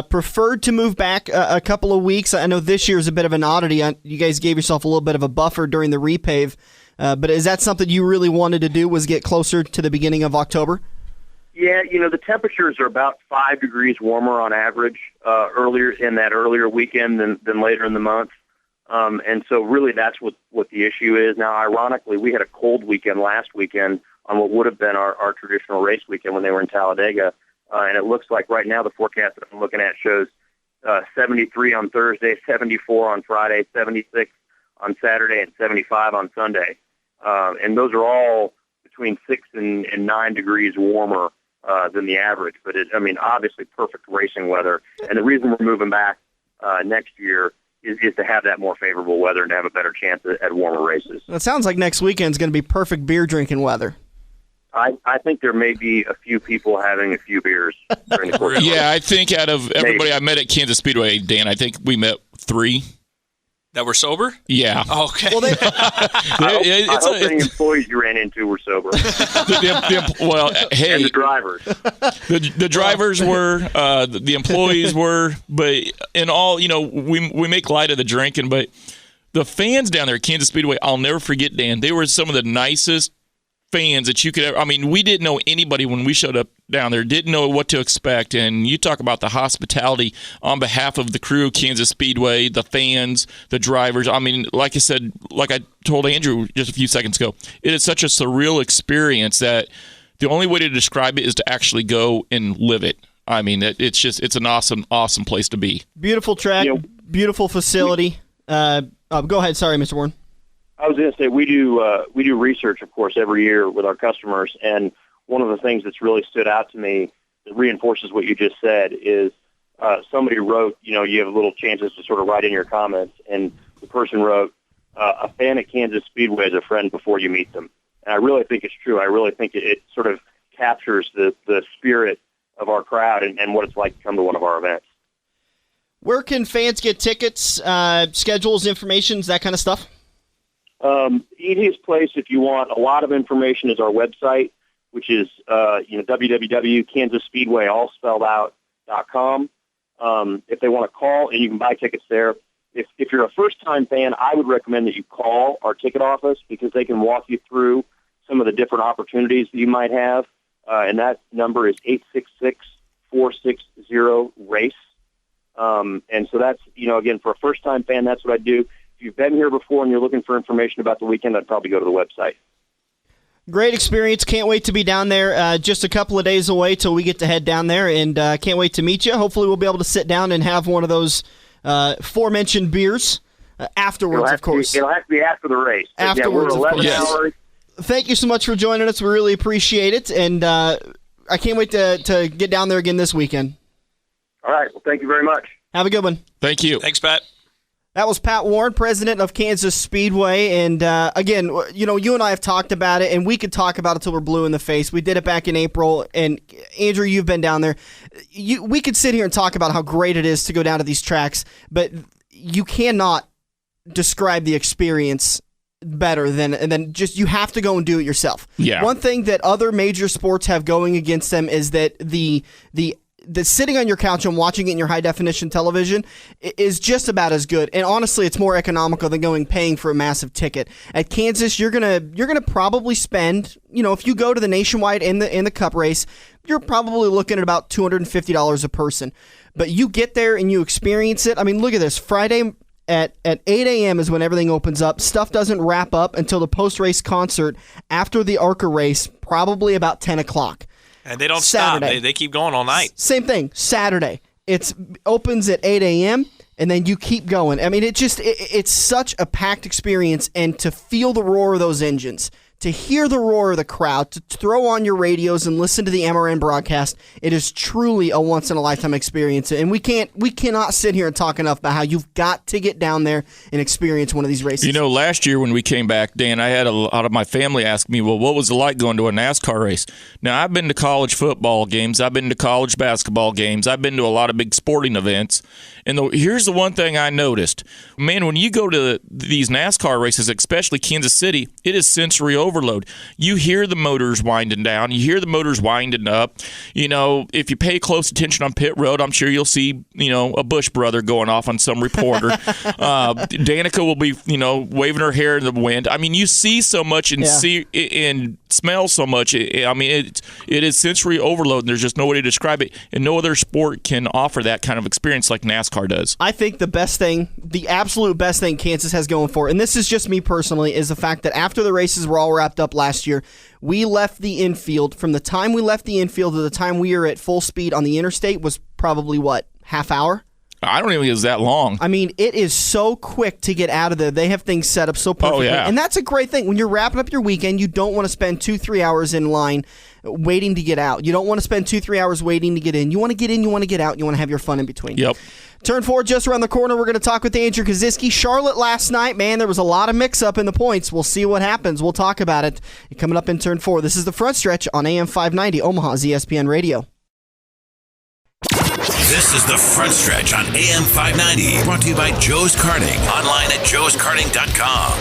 preferred to move back a couple of weeks? I know this year is a bit of an oddity. You guys gave yourself a little bit of a buffer during the repave, but is that something you really wanted to do, was get closer to the beginning of October? Yeah, the temperatures are about 5 degrees warmer on average earlier weekend than later in the month. And so really that's what the issue is. Now, ironically, we had a cold weekend last weekend on what would have been our traditional race weekend when they were in Talladega. And it looks like right now the forecast that I'm looking at shows 73 on Thursday, 74 on Friday, 76 on Saturday, and 75 on Sunday. And those are all between 6 and 9 degrees warmer than the average. But obviously perfect racing weather. And the reason we're moving back next year is to have that more favorable weather and to have a better chance at warmer races. Well, it sounds like next weekend's going to be perfect beer drinking weather. I think there may be a few people having a few beers during the course. Yeah, I think out of everybody I met at Kansas Speedway, Dan, I think we met 3. That were sober? Yeah. Okay. Well, I hope any employees you ran into were sober. Hey. And the drivers. The drivers were, the employees were, but in all, we make light of the drinking, but the fans down there at Kansas Speedway, I'll never forget, Dan, they were some of the nicest fans that you could ever. We didn't know anybody when we showed up down there, didn't know what to expect. And you talk about the hospitality on behalf of the crew of Kansas Speedway, the fans, the drivers. Like I said, like I told Andrew just a few seconds ago, it is such a surreal experience that the only way to describe it is to actually go and live it. It's an awesome place to be. Beautiful track, beautiful facility. Go ahead. Sorry, Mr. Warren. I was going to say we do research, of course, every year with our customers, and one of the things that's really stood out to me that reinforces what you just said is somebody wrote, you have little chances to sort of write in your comments, and the person wrote, a fan at Kansas Speedway is a friend before you meet them. And I really think it's true. I really think it sort of captures the spirit of our crowd and what it's like to come to one of our events. Where can fans get tickets, schedules, information, that kind of stuff? Easiest place if you want a lot of information is our website, which is www.kansasspeedwayallspelledout.com. If they want to call, and you can buy tickets there. If you're a first-time fan, I would recommend that you call our ticket office because they can walk you through some of the different opportunities that you might have. And that number is 866-460-RACE. And so that's, again, for a first-time fan, that's what I do. If you've been here before and you're looking for information about the weekend, I'd probably go to the website. Great experience. Can't wait to be down there. Just a couple of days away till we get to head down there, and can't wait to meet you. Hopefully we'll be able to sit down and have one of those aforementioned beers afterwards, of course. It'll have to be after the race. Afterwards, we're 11 hours. Thank you so much for joining us. We really appreciate it, and I can't wait to get down there again this weekend. All right. Well, thank you very much. Have a good one. Thank you. Thanks, Pat. That was Pat Warren, president of Kansas Speedway. And again, you and I have talked about it, and we could talk about it till we're blue in the face. We did it back in April, and Andrew, you've been down there. We could sit here and talk about how great it is to go down to these tracks, but you cannot describe the experience better than just you have to go and do it yourself. Yeah. One thing that other major sports have going against them is that the sitting on your couch and watching it in your high-definition television is just about as good. And honestly, it's more economical than paying for a massive ticket. At Kansas, you're gonna probably spend, if you go to the Nationwide in the Cup race, you're probably looking at about $250 a person. But you get there and you experience it. Look at this. Friday at 8 a.m. is when everything opens up. Stuff doesn't wrap up until the post-race concert after the ARCA race, probably about 10 o'clock. And they don't Saturday. stop. They keep going all night. Same thing. Saturday. It opens at 8 a.m., and then you keep going. It's such a packed experience, and to feel the roar of those engines, to hear the roar of the crowd, to throw on your radios and listen to the MRN broadcast, it is truly a once-in-a-lifetime experience. And we cannot sit here and talk enough about how you've got to get down there and experience one of these races. Last year when we came back, Dan, I had a lot of my family ask me, well, what was it like going to a NASCAR race? Now, I've been to college football games. I've been to college basketball games. I've been to a lot of big sporting events. And here's the one thing I noticed. Man, when you go to these NASCAR races, especially Kansas City, it is sensory overload. overload. You hear the motors winding down. You hear the motors winding up. If you pay close attention on pit road, I'm sure you'll see, a Bush brother going off on some reporter. Danica will be, waving her hair in the wind. I mean, you see so much and see and smell so much. It is sensory overload, and there's just no way to describe it. And no other sport can offer that kind of experience like NASCAR does. I think the absolute best thing Kansas has going for it, and this is just me personally, is the fact that after the races were all wrapped up last year, we left the infield. From the time we left the infield to the time we were at full speed on the interstate was probably, half hour? I don't even think it was that long. I mean, it is so quick to get out of there. They have things set up so perfectly. Oh, yeah. And that's a great thing. When you're wrapping up your weekend, you don't want to spend 2-3 hours in line waiting to get out. You don't want to spend 2-3 hours waiting to get in. You want to get in, you want to get out, you want to have your fun in between. Yep. Turn 4 just around the corner. We're going to talk with Andrew Koziski. Charlotte last night, man, there was a lot of mix-up in the points. We'll see what happens. We'll talk about it. Coming up in Turn 4, this is the Front Stretch on AM 590, Omaha's ESPN Radio. This is the Front Stretch on AM 590, brought to you by Joe's Karting, online at joeskarting.com.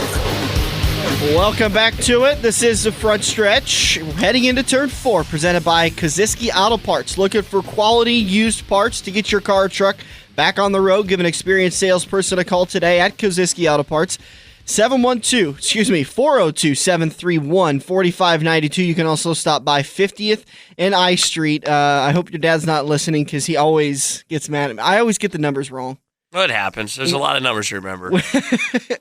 Welcome back to it. This is the Front Stretch. We're heading into Turn 4, presented by Koziski Auto Parts. Looking for quality used parts to get your car or truck back on the road? Give an experienced salesperson a call today at Koziski Auto Parts. 402-731-4592. You can also stop by 50th and I Street. I hope your dad's not listening because he always gets mad at me. I always get the numbers wrong. Well, it happens. There's a lot of numbers to remember.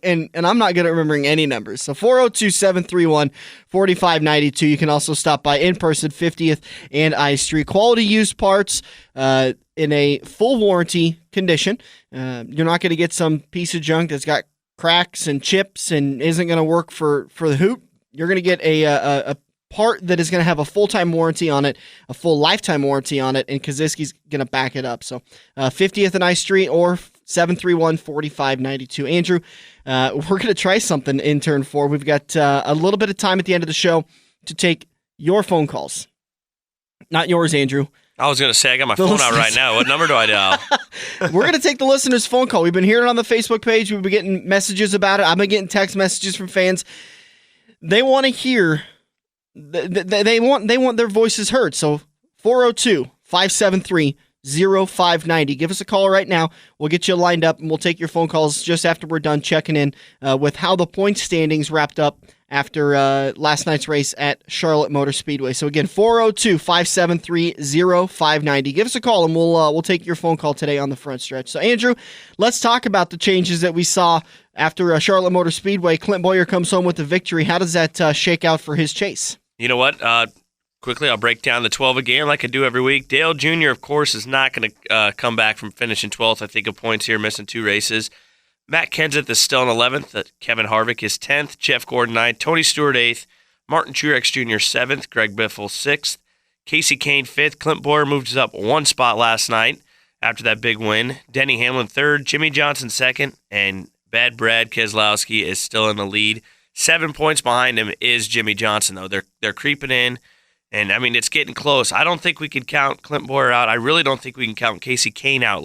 and I'm not good at remembering any numbers. So 402-731-4592. You can also stop by in person, 50th and I Street. Quality used parts in a full warranty condition. You're not going to get some piece of junk that's got cracks and chips and isn't going to work for the hoop. You're going to get a part that is going to have a full-time warranty on it, a full lifetime warranty on it, and Koziski's going to back it up. So 50th and I Street or 731-4592. Andrew, we're going to try something in Turn 4. We've got a little bit of time at the end of the show to take your phone calls. Not yours, Andrew. I was going to say, I got my phone out right now. What number do I dial? We're going to take the listener's phone call. We've been hearing it on the Facebook page. We've been getting messages about it. I've been getting text messages from fans. They want to hear, they want their voices heard. So 402-573-0590. Give us a call right now. We'll get you lined up, and we'll take your phone calls just after we're done checking in with how the point standings wrapped up after last night's race at Charlotte Motor Speedway. So again, 402-573-0590. Give us a call, and we'll take your phone call today on the Front Stretch. So Andrew, let's talk about the changes that we saw after Charlotte Motor Speedway. Clint Boyer comes home with the victory. How does that shake out for his chase? You know what? Quickly, I'll break down the 12 again like I do every week. Dale Jr., of course, is not going to come back from finishing 12th. I think of points here, missing 2 races. Matt Kenseth is still in 11th. Kevin Harvick is 10th. Jeff Gordon 9th. Tony Stewart 8th. Martin Truex Jr. 7th. Greg Biffle 6th. Casey Kane 5th. Clint Boyer moved up 1 spot last night after that big win. Denny Hamlin 3rd. Jimmy Johnson 2nd. And Bad Brad Keselowski is still in the lead. 7 points behind him is Jimmy Johnson, though. They're creeping in. And, I mean, it's getting close. I don't think we could count Clint Boyer out. I really don't think we can count Casey Kane out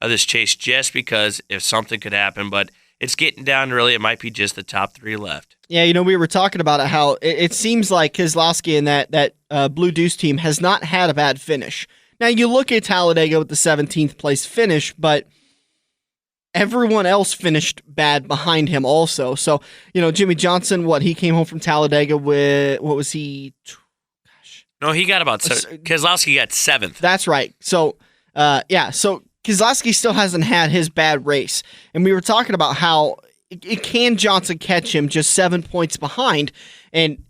of this chase just because if something could happen. But it's getting down to really, it might be just the top 3 left. Yeah, we were talking about it, how it seems like Keselowski and that Blue Deuce team has not had a bad finish. Now, you look at Talladega with the 17th place finish, but everyone else finished bad behind him also. So, Jimmy Johnson, he came home from Talladega with, what was he? No, he got about Keselowski got 7th. That's right. So, so Keselowski still hasn't had his bad race. And we were talking about how can Johnson catch him just 7 points behind? And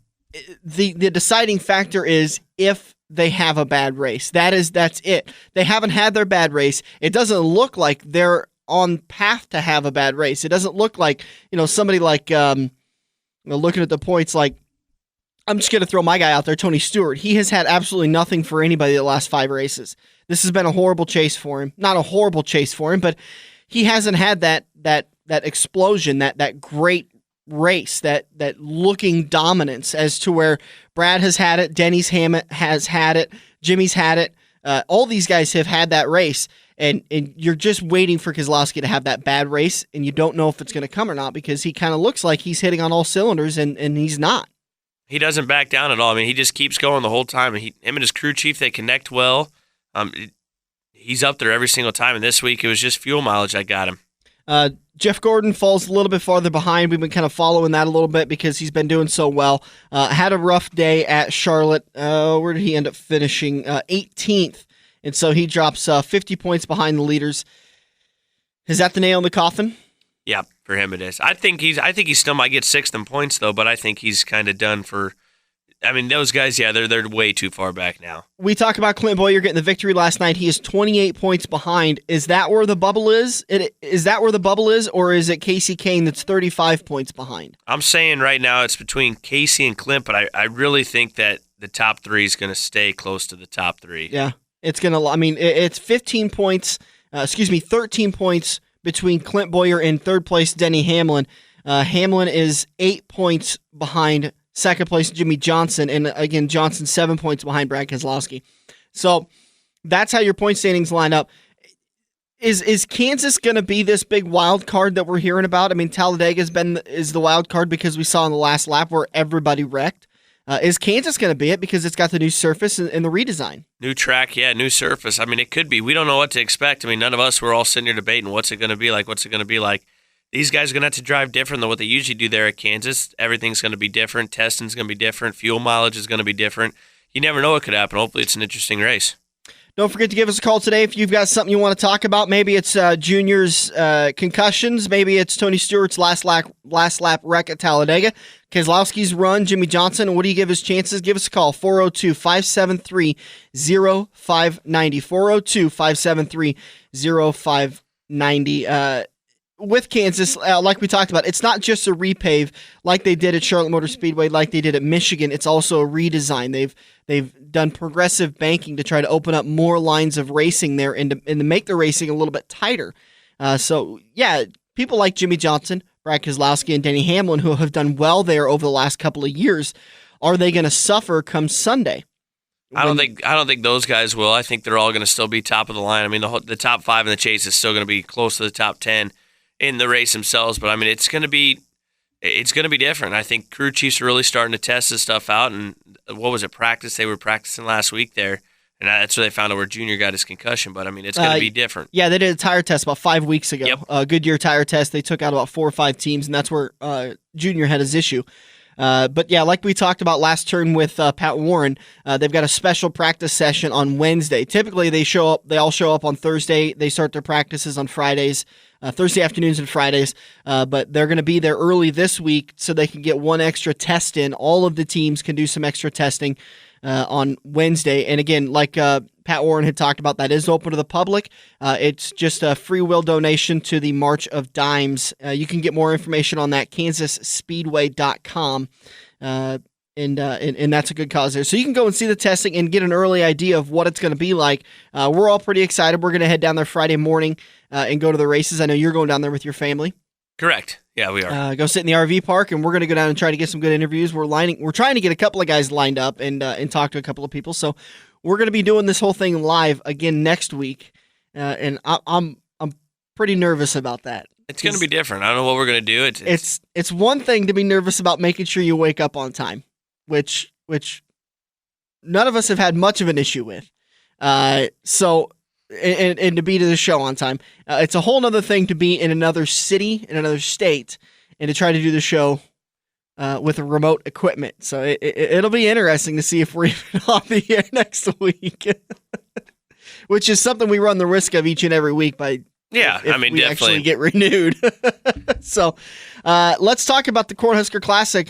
the deciding factor is if they have a bad race. That's it. They haven't had their bad race. It doesn't look like they're on path to have a bad race. It doesn't look like, somebody like, looking at the points, like, I'm just going to throw my guy out there, Tony Stewart. He has had absolutely nothing for anybody the last 5 races. This has been a horrible chase for him. Not a horrible chase for him, but he hasn't had that explosion, that great race, that looking dominance as to where Brad has had it, Denny's has had it, Jimmy's had it. All these guys have had that race, and you're just waiting for Keselowski to have that bad race, and you don't know if it's going to come or not because he kind of looks like he's hitting on all cylinders, and he's not. He doesn't back down at all. I mean, he just keeps going the whole time. Him and his crew chief, they connect well. He's up there every single time. And this week, it was just fuel mileage that got him. Jeff Gordon falls a little bit farther behind. We've been kind of following that a little bit because he's been doing so well. Had a rough day at Charlotte. Where did he end up finishing? 18th. And so he drops 50 points behind the leaders. Is that the nail in the coffin? Yeah, for him it is. I think he still might get sixth in points though, but I think he's kind of done for. I mean, those guys, yeah, they're way too far back now. We talk about Clint Boyer getting the victory last night. He is 28 points behind. Is that where the bubble is? Is that where the bubble is, or is it Casey Kane that's 35 points behind? I'm saying right now it's between Casey and Clint, but I really think that the top three is going to stay close to the top three. Yeah, it's going to. I mean, it's 15 points. 13 points between Clint Boyer and third place Denny Hamlin. Hamlin is 8 points behind second place Jimmy Johnson, and again, Johnson 7 points behind Brad Keselowski. So that's how your point standings line up. Is Kansas going to be this big wild card that we're hearing about? I mean, Talladega is the wild card because we saw in the last lap where everybody wrecked. Is Kansas going to be it because it's got the new surface and the redesign? New track, yeah, new surface. I mean, it could be. We don't know what to expect. I mean, none of us were all sitting here debating what's it going to be like, what's it going to be like. These guys are going to have to drive different than what they usually do there at Kansas. Everything's going to be different. Testing's going to be different. Fuel mileage is going to be different. You never know what could happen. Hopefully it's an interesting race. Don't forget to give us a call today if you've got something you want to talk about. Maybe it's Junior's concussions. Maybe it's Tony Stewart's last lap wreck at Talladega. Keselowski's run, Jimmy Johnson. What do you give his chances? Give us a call, 402-573-0590. 402-573-0590. With Kansas, like we talked about, it's not just a repave like they did at Charlotte Motor Speedway, like they did at Michigan. It's also a redesign. They've done progressive banking to try to open up more lines of racing there and to make the racing a little bit tighter. So, yeah, people like Jimmy Johnson, Brad Keselowski, and Denny Hamlin, who have done well there over the last couple of years, are they going to suffer come Sunday? I don't think those guys will. I think they're all going to still be top of the line. I mean, the top five in the chase is still going to be close to the top 10 in the race themselves. But I mean, it's going to be different. I think crew chiefs are really starting to test this stuff out. And what was it? Practice? They were practicing last week there. And that's where they found out where Junior got his concussion. But, I mean, it's going to be different. Yeah, they did a tire test about 5 weeks ago. Yep. Goodyear tire test. They took out about 4 or 5 teams, and that's where Junior had his issue. But, yeah, like we talked about last turn with Pat Warren, they've got a special practice session on Wednesday. Typically, they all show up on Thursday. They start their practices on Fridays, Thursday afternoons and Fridays. But they're going to be there early this week so they can get one extra test in. All of the teams can do some extra testing on Wednesday. And again, like Pat Warren had talked about, that is open to the public. It's just a free will donation to the March of Dimes. You can get more information on that, kansasspeedway.com. And that's a good cause there. So you can go and see the testing and get an early idea of what it's going to be like. We're all pretty excited. We're going to head down there Friday morning and go to the races. I know you're going down there with your family. Correct. Yeah, we are. Go sit in the RV park, and we're going to go down and try to get some good interviews. We're trying to get a couple of guys lined up and talk to a couple of people. So we're going to be doing this whole thing live again next week, and I'm pretty nervous about that. It's going to be different. I don't know what we're going to do. It's one thing to be nervous about making sure you wake up on time, which none of us have had much of an issue with. So. And to be to the show on time. It's a whole other thing to be in another city, in another state, and to try to do the show with remote equipment. So it'll be interesting to see if we're even on the air next week, which is something we run the risk of each and every week by. Yeah, if I mean, we definitely actually get renewed. So let's talk about the Cornhusker Classic.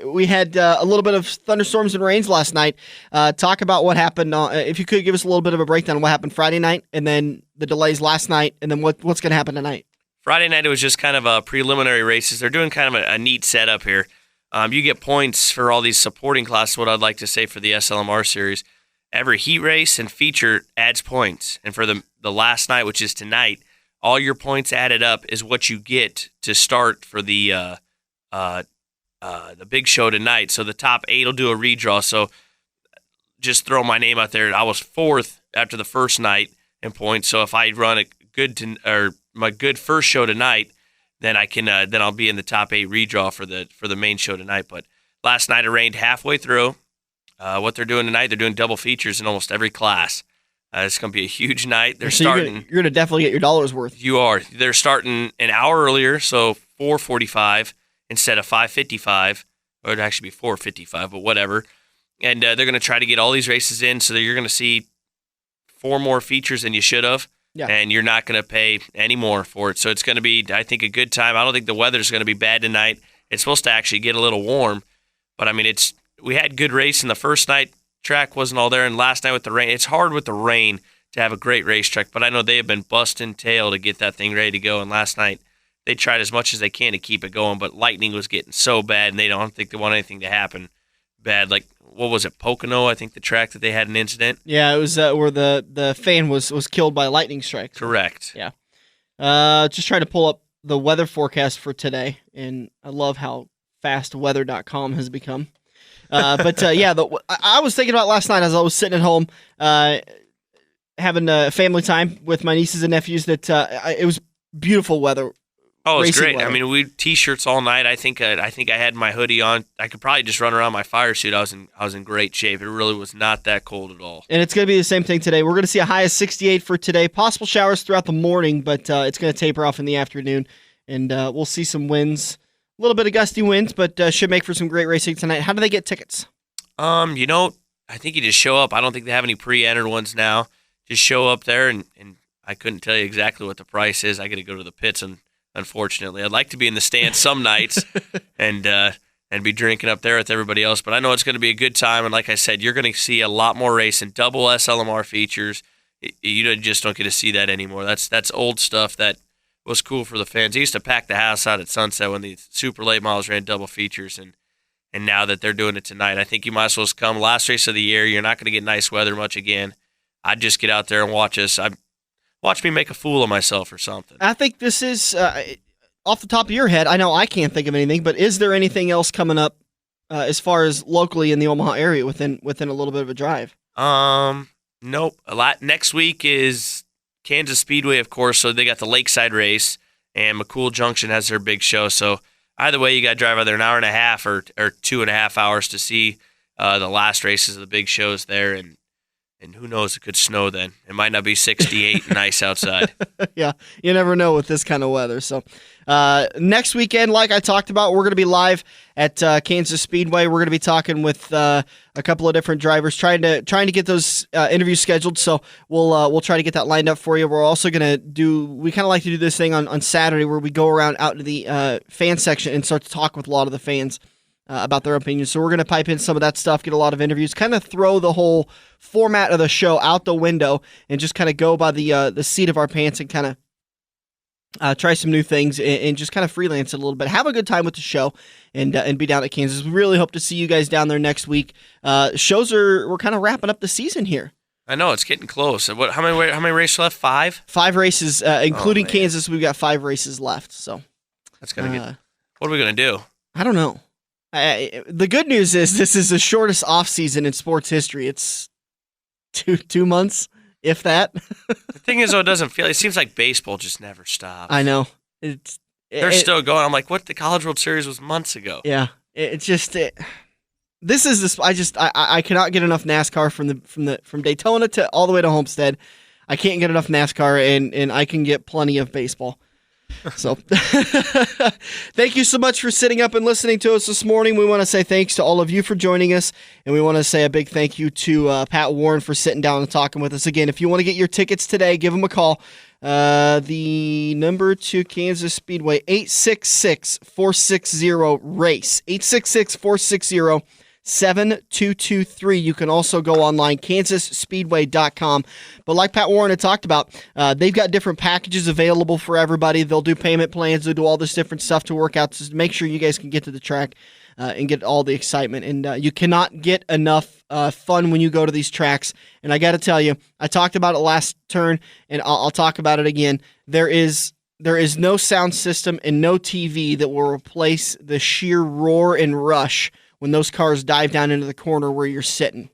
We had a little bit of thunderstorms and rains last night. Talk about what happened. If you could give us a little bit of a breakdown of what happened Friday night, and then the delays last night, and then what's going to happen tonight. Friday night, it was just kind of a preliminary races. They're doing kind of a neat setup here. You get points for all these supporting classes, what I'd like to say for the SLMR series. Every heat race and feature adds points. And for the last night, which is tonight, all your points added up is what you get to start for the big show tonight. So the top 8 will do a redraw. So just throw my name out there. I was 4th after the first night in points. So if I run my good first show tonight, then I can then I'll be in the top 8 redraw for the main show tonight. But last night it rained halfway through. What they're doing tonight, they're doing double features in almost every class. It's going to be a huge night. They're starting. You're going to definitely get your dollar's worth. You are. They're starting an hour earlier, so 4:45 instead of 5:55, or it'd actually be 4:55, but whatever. And they're going to try to get all these races in, so that you're going to see 4 more features than you should have, and you're not going to pay any more for it. So it's going to be, I think, a good time. I don't think the weather's going to be bad tonight. It's supposed to actually get a little warm, but I mean, we had good racing the first night. Track wasn't all there, and last night with the rain, it's hard with the rain to have a great racetrack, but I know they have been busting tail to get that thing ready to go, and last night they tried as much as they can to keep it going, but lightning was getting so bad, and they don't think they want anything to happen bad. Like, what was it, Pocono, I think the track that they had an incident? Yeah, it was where the fan was killed by lightning strikes. Correct. Yeah. Just trying to pull up the weather forecast for today, and I love how fast weather.com has become. I was thinking about last night as I was sitting at home having family time with my nieces and nephews that it was beautiful weather. Oh, it's great. Weather. I mean, we T-shirts all night. I think I had my hoodie on. I could probably just run around my fire suit. I was in great shape. It really was not that cold at all. And it's going to be the same thing today. We're going to see a high of 68 for today. Possible showers throughout the morning, but it's going to taper off in the afternoon, and we'll see some winds. A little bit of gusty winds, but should make for some great racing tonight. How do they get tickets? I think you just show up. I don't think they have any pre-entered ones now. Just show up there, and I couldn't tell you exactly what the price is. I got to go to the pits, and unfortunately, I'd like to be in the stands some nights and be drinking up there with everybody else. But I know it's going to be a good time, and like I said, you're going to see a lot more racing, double SLMR features. You just don't get to see that anymore. That's old stuff that was cool for the fans. They used to pack the house out at Sunset when the super late models ran double features, and now that they're doing it tonight, I think you might as well come. Last race of the year, you're not going to get nice weather much again. I'd just get out there and watch us. Watch me make a fool of myself or something. I think this is, off the top of your head, I know I can't think of anything, but is there anything else coming up as far as locally in the Omaha area within a little bit of a drive? Nope. Next week is Kansas Speedway, of course, so they got the Lakeside race, and McCool Junction has their big show. So either way, you got to drive either an hour and a half or 2.5 hours to see the last races of the big shows there, and who knows, it could snow then. It might not be 68 nice outside. Yeah, you never know with this kind of weather. So next weekend, like I talked about, we're going to be live at Kansas Speedway. We're going to be talking with a couple of different drivers, trying to get those interviews scheduled. So we'll try to get that lined up for you. We're also going to we kind of like to do this thing on Saturday where we go around out to the fan section and start to talk with a lot of the fans about their opinions. So we're going to pipe in some of that stuff, get a lot of interviews, kind of throw the whole format of the show out the window and just kind of go by the seat of our pants and kind of try some new things and just kind of freelance it a little bit. Have a good time with the show and be down at Kansas. We really hope to see you guys down there next week. We're kind of wrapping up the season here. I know, it's getting close. How many races left? 5? 5 races, including Kansas. We've got 5 races left. So that's gonna get. What are we gonna do? I don't know. The good news is this is the shortest off season in sports history. It's two months, if that. The thing is, though, it seems like baseball just never stops. I know. They're still going. I'm like, what? The College World Series was months ago. Yeah. This is this. I cannot get enough NASCAR from Daytona to all the way to Homestead. I can't get enough NASCAR, and I can get plenty of baseball. So thank you so much for sitting up and listening to us this morning. We want to say thanks to all of you for joining us, and we want to say a big thank you to Pat Warren for sitting down and talking with us. Again, if you want to get your tickets today, give him a call. The number to Kansas Speedway, 866-460-RACE, 866-460-7223. You can also go online, kansasspeedway.com. But like Pat Warren had talked about, they've got different packages available for everybody. They'll do payment plans. They'll do all this different stuff to work out to make sure you guys can get to the track and get all the excitement. And you cannot get enough fun when you go to these tracks. And I got to tell you, I talked about it last turn, and I'll talk about it again. There is no sound system and no TV that will replace the sheer roar and rush when those cars dive down into the corner where you're sitting.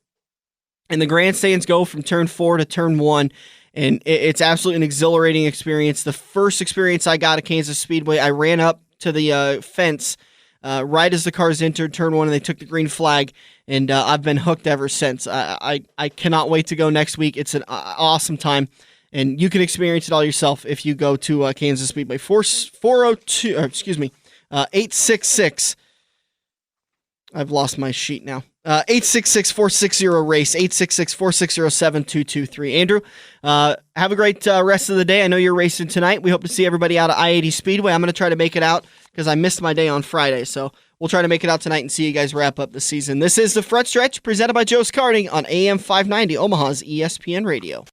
And the grandstands go from turn 4 to turn 1, and it's absolutely an exhilarating experience. The first experience I got at Kansas Speedway, I ran up to the fence right as the cars entered turn 1 and they took the green flag, and I've been hooked ever since. I cannot wait to go next week. It's an awesome time, and you can experience it all yourself if you go to Kansas Speedway. 866. I've lost my sheet now. 866-460-RACE, 866-460-7223. Andrew, have a great rest of the day. I know you're racing tonight. We hope to see everybody out at I-80 Speedway. I'm going to try to make it out because I missed my day on Friday. So we'll try to make it out tonight and see you guys wrap up the season. This is The Front Stretch, presented by Joe's Karting on AM 590, Omaha's ESPN Radio.